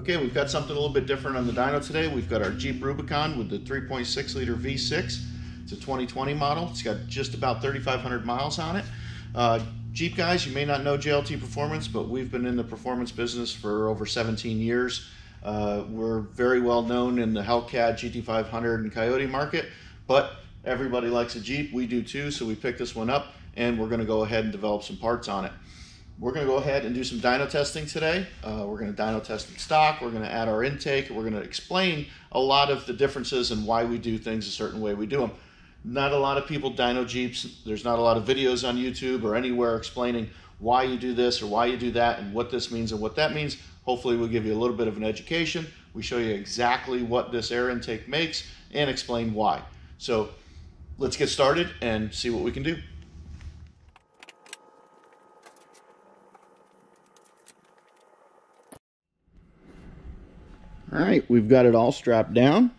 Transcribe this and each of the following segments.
Okay, we've got something a little bit different on the dyno today. We've got our Jeep Rubicon with the 3.6 liter V6. It's a 2020 model. It's got just about 3,500 miles on it. Jeep guys, you may not know JLT Performance, but we've been in the performance business for over 17 years. We're very well known in the Hellcat, GT500, and Coyote market, but everybody likes a Jeep. We do too, so we picked this one up, and we're going to go ahead and develop some parts on it. We're going to go ahead and do some dyno testing today. We're going to dyno test in stock. We're going to add our intake. We're going to explain a lot of the differences and why we do things a certain way we do them. Not a lot of people dyno Jeeps. There's not a lot of videos on YouTube or anywhere explaining why you do this or why you do that and what this means and what that means. Hopefully we'll give you a little bit of an education. We show you exactly what this air intake makes and explain why. So let's get started and see what we can do. All right, we've got it all strapped down.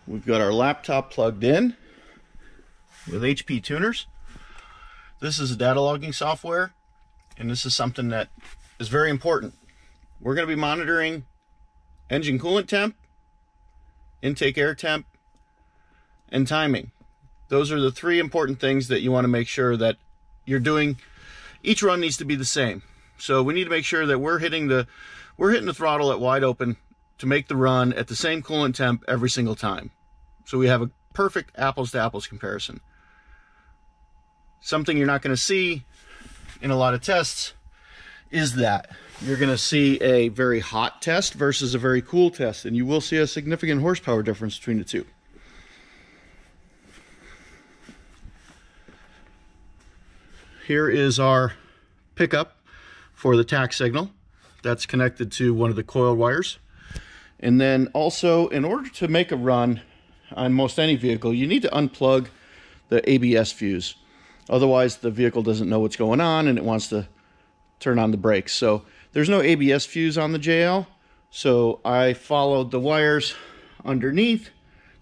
We've got our laptop plugged in with HP tuners. This is a data logging software, and this is something that is very important. We're going to be monitoring engine coolant temp, intake air temp, and timing. Those are the three important things that you want to make sure that you're doing. Each run needs to be the same. So we need to make sure that we're hitting the throttle at wide open to make the run at the same coolant temp every single time. So we have a perfect apples to apples comparison. Something you're not going to see in a lot of tests is that you're going to see a very hot test versus a very cool test, and you will see a significant horsepower difference between the two. Here is our pickup for the tach signal. That's connected to one of the coil wires. And then also, in order to make a run on most any vehicle, you need to unplug the ABS fuse. Otherwise, the vehicle doesn't know what's going on and it wants to turn on the brakes. So there's no ABS fuse on the JL. So I followed the wires underneath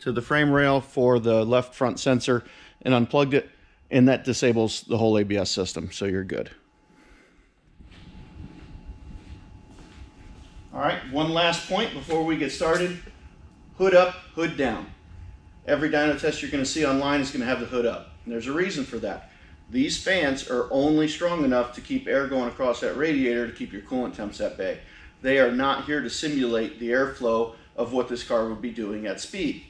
to the frame rail for the left front sensor and unplugged it, and that disables the whole ABS system. So you're good. All right, one last point before we get started. Hood up, hood down. Every dyno test you're going to see online is going to have the hood up. And there's a reason for that. These fans are only strong enough to keep air going across that radiator to keep your coolant temps at bay. They are not here to simulate the airflow of what this car would be doing at speed.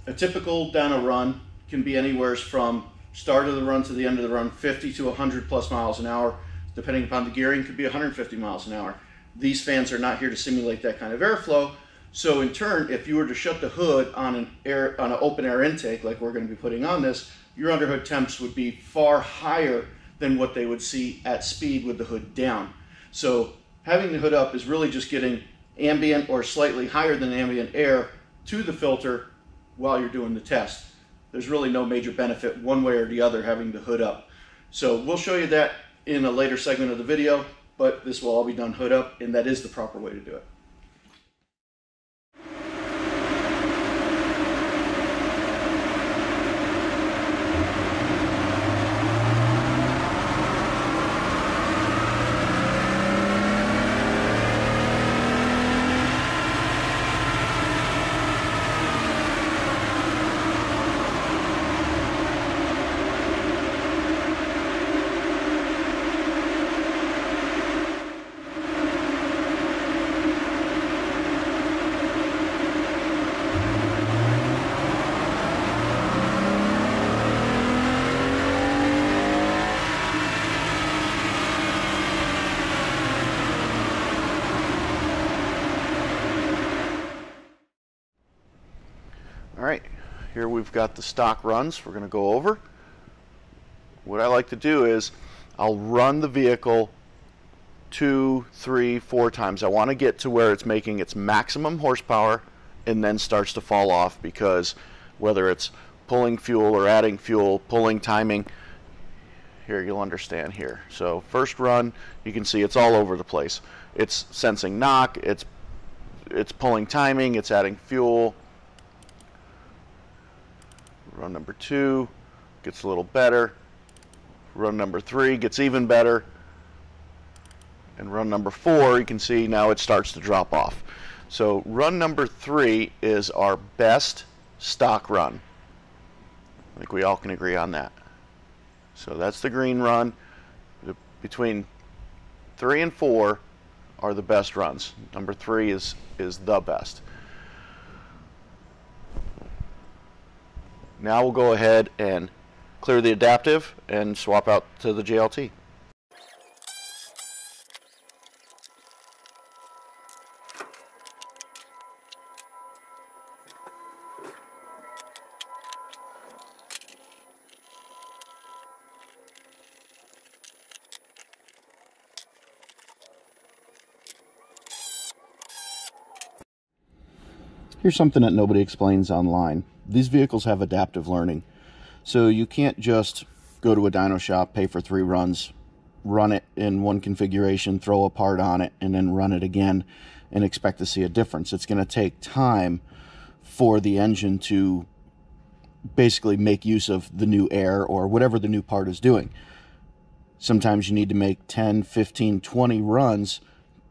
A typical dyno run can be anywhere from start of the run to the end of the run, 50 to 100 plus miles an hour. Depending upon the gearing, could be 150 miles an hour. These fans are not here to simulate that kind of airflow. So in turn, if you were to shut the hood on an open air intake, like we're going to be putting on this, your underhood temps would be far higher than what they would see at speed with the hood down. So having the hood up is really just getting ambient or slightly higher than ambient air to the filter while you're doing the test. There's really no major benefit one way or the other having the hood up. So we'll show you that in a later segment of the video, but this will all be done hood up, and that is the proper way to do it. All right, here we've got the stock runs we're going to go over. What I like to do is I'll run the vehicle 2, 3, 4 times. I want to get to where it's making its maximum horsepower and then starts to fall off, because whether it's pulling fuel or adding fuel, pulling timing, here you'll understand here. So first run, you can see it's all over the place. It's sensing knock, it's pulling timing, it's adding fuel. Run number 2 gets a little better. Run number 3 gets even better. and run number 4, you can see now it starts to drop off. So run number 3 is our best stock run. I think we all can agree on that. So that's the green run. Between 3 and 4 are the best runs. Number 3 is the best. Now we'll go ahead and clear the adaptive and swap out to the JLT. Here's something that nobody explains online. These vehicles have adaptive learning. So you can't just go to a dyno shop, pay for 3 runs, run it in one configuration, throw a part on it, and then run it again and expect to see a difference. It's going to take time for the engine to basically make use of the new air or whatever the new part is doing. Sometimes you need to make 10, 15, 20 runs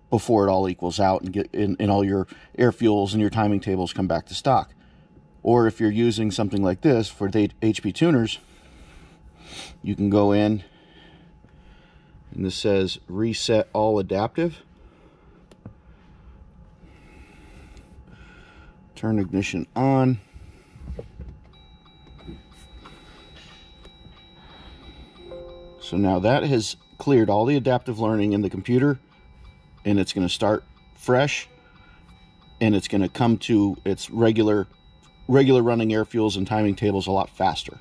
before it all equals out and get in all your air fuels and your timing tables come back to stock. Or if you're using something like this for the HP tuners, you can go in and this says reset all adaptive. Turn ignition on. So now that has cleared all the adaptive learning in the computer, and it's going to start fresh, and it's going to come to its regular running air fuels and timing tables a lot faster.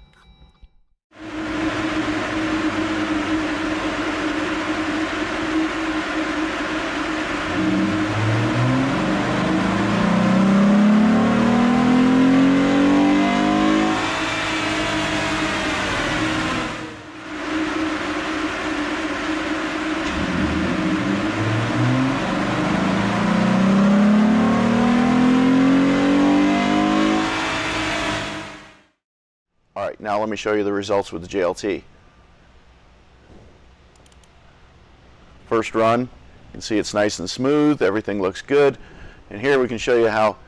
Alright, now let me show you the results with the JLT. First run, you can see it's nice and smooth, everything looks good. And here we can show you how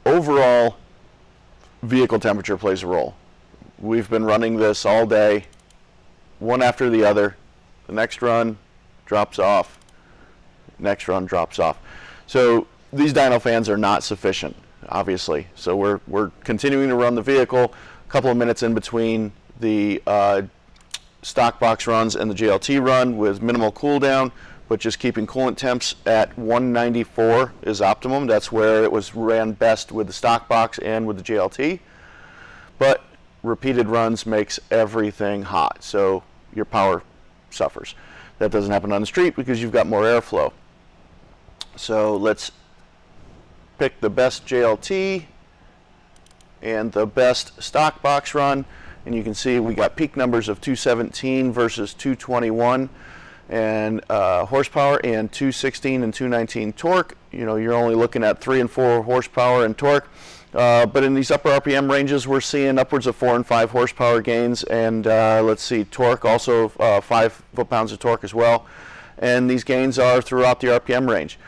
overall vehicle temperature plays a role. We've been running this all day, one after the other. The next run drops off, next run drops off. So these dyno fans are not sufficient, obviously. So we're continuing to run the vehicle, a couple of minutes in between the stock box runs and the JLT run with minimal cool down, but just keeping coolant temps at 194 is optimum. That's where it was ran best with the stock box and with the JLT. But repeated runs makes everything hot, so your power suffers. That doesn't happen on the street because you've got more airflow. So let's pick the best JLT and the best stock box run, and you can see we got peak numbers of 217 versus 221 and horsepower, and 216 and 219 torque. You know, you're only looking at 3 and 4 horsepower and torque, but in these upper RPM ranges we're seeing upwards of 4 and 5 horsepower gains, and let's see, torque also 5 foot-pounds of torque as well, and these gains are throughout the RPM range.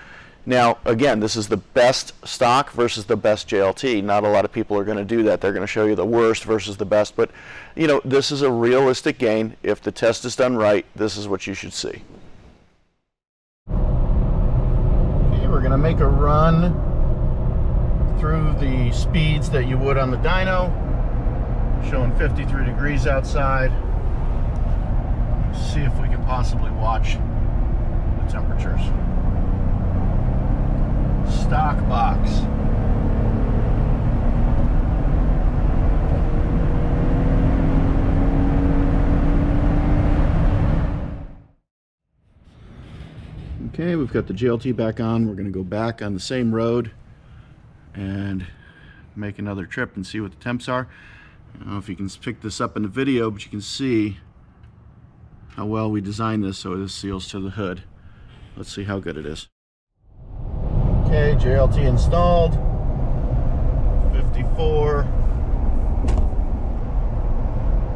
Now, again, this is the best stock versus the best JLT. Not a lot of people are going to do that. They're going to show you the worst versus the best. But, you know, this is a realistic gain. If the test is done right, this is what you should see. Okay, we're going to make a run through the speeds that you would on the dyno. Showing 53 degrees outside. Let's see if we can possibly watch the temperatures. Stock box. Okay, we've got the JLT back on. We're going to go back on the same road and make another trip and see what the temps are. I don't know if you can pick this up in the video, but you can see how well we designed this so this seals to the hood. Let's see how good it is. Okay, JLT installed, 54,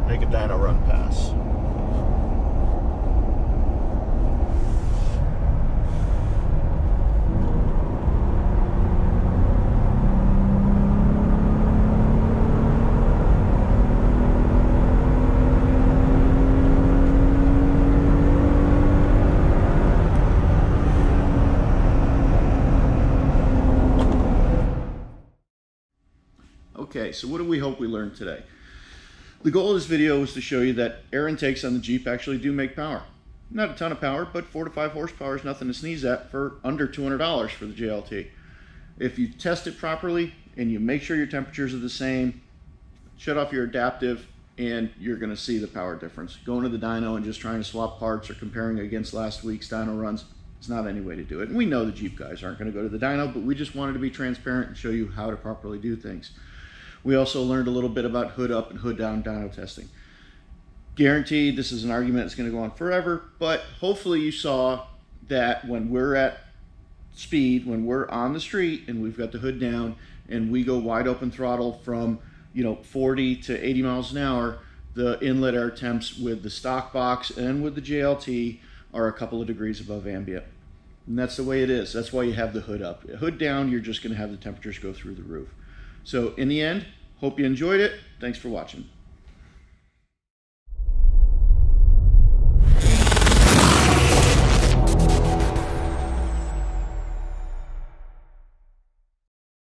make a dyno run pass. Okay, so what do we hope we learned today? The goal of this video was to show you that air intakes on the Jeep actually do make power. Not a ton of power, but 4 to 5 horsepower is nothing to sneeze at for under $200 for the JLT. If you test it properly and you make sure your temperatures are the same, shut off your adaptive, and you're going to see the power difference. Going to the dyno and just trying to swap parts or comparing against last week's dyno runs, it's not any way to do it. And we know the Jeep guys aren't going to go to the dyno, but we just wanted to be transparent and show you how to properly do things. We also learned a little bit about hood up and hood down dyno testing. Guaranteed this is an argument that's going to go on forever, but hopefully you saw that when we're at speed, when we're on the street and we've got the hood down and we go wide open throttle from 40 to 80 miles an hour, the inlet air temps with the stock box and with the JLT are a couple of degrees above ambient. And that's the way it is. That's why you have the hood up. Hood down, you're just going to have the temperatures go through the roof. So in the end, hope you enjoyed it. Thanks for watching.